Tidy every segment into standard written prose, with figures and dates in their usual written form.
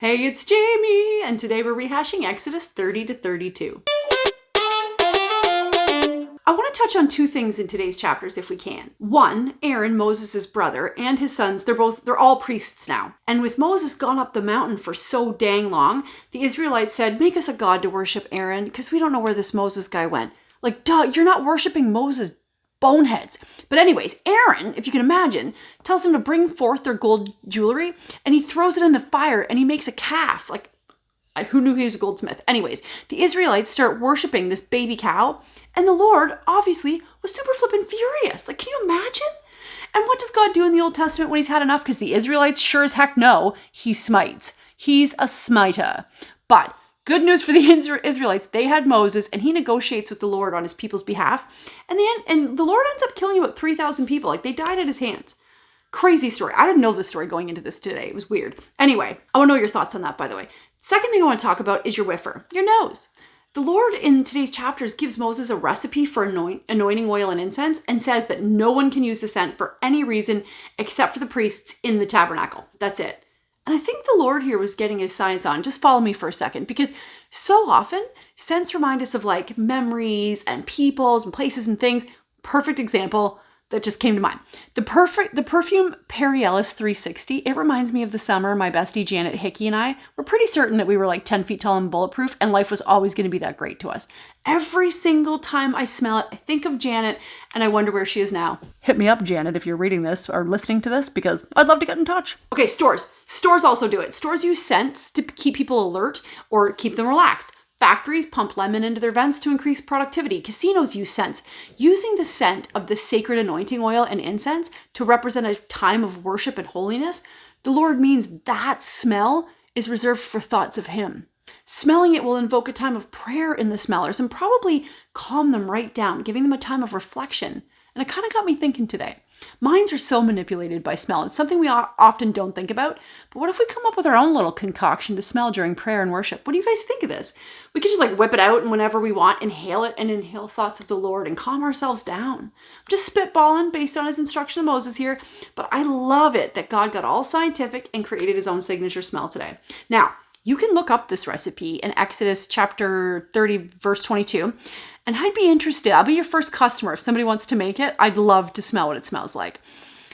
Hey, it's Jamie, and today we're rehashing Exodus 30 to 32. I want to touch on two things in today's chapters if we can. One, Aaron, Moses' brother, and his sons, they're all priests now. And with Moses gone up the mountain for so dang long, the Israelites said, make us a god to worship Aaron, because we don't know where this Moses guy went. Like, duh, you're not worshiping Moses, boneheads. But anyways, Aaron, if you can imagine, tells them to bring forth their gold jewelry, and he throws it in the fire, and he makes a calf. Like, who knew he was a goldsmith? Anyways, the Israelites start worshiping this baby cow, and the Lord, obviously, was super flippin' furious. Like, can you imagine? And what does God do in the Old Testament when he's had enough? Because the Israelites sure as heck know he smites. He's a smiter. But good news for the Israelites, they had Moses, and he negotiates with the Lord on his people's behalf. And the Lord ends up killing about 3,000 people. Like, they died at his hands. Crazy story. I didn't know this story going into this today. It was weird. Anyway, I want to know your thoughts on that, by the way. Second thing I want to talk about is your whiffer, your nose. The Lord in today's chapters gives Moses a recipe for anointing oil and incense and says that no one can use the scent for any reason except for the priests in the tabernacle. That's it. And I think the Lord here was getting his science on. Just follow me for a second, because so often scents remind us of like memories and peoples and places and things. Perfect example that just came to mind. The perfume Periellis 360, it reminds me of the summer my bestie Janet Hickey and I were pretty certain that we were like 10 feet tall and bulletproof, and life was always going to be that great to us. Every single time I smell it, I think of Janet, and I wonder where she is now. Hit me up, Janet, if you're reading this or listening to this, because I'd love to get in touch. Okay, stores. Stores also do it. Stores use scents to keep people alert or keep them relaxed. Factories pump lemon into their vents to increase productivity. Casinos use scents. Using the scent of the sacred anointing oil and incense to represent a time of worship and holiness, the Lord means that smell is reserved for thoughts of him. Smelling it will invoke a time of prayer in the smellers and probably calm them right down, giving them a time of reflection. And it kind of got me thinking today. Minds are so manipulated by smell. It's something we often don't think about. But what if we come up with our own little concoction to smell during prayer and worship? What do you guys think of this? We could just like whip it out and whenever we want, inhale it and inhale thoughts of the Lord and calm ourselves down. I'm just spitballing based on his instruction of Moses here. But I love it that God got all scientific and created his own signature smell today. Now, you can look up this recipe in Exodus chapter 30, verse 22. And I'd be interested. I'll be your first customer. If somebody wants to make it, I'd love to smell what it smells like.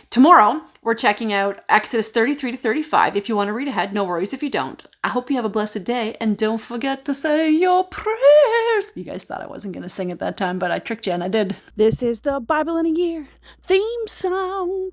Tomorrow, we're checking out Exodus 33 to 35. If you want to read ahead, no worries if you don't. I hope you have a blessed day, and don't forget to say your prayers. You guys thought I wasn't going to sing it that time, but I tricked you and I did. This is the Bible in a Year theme song.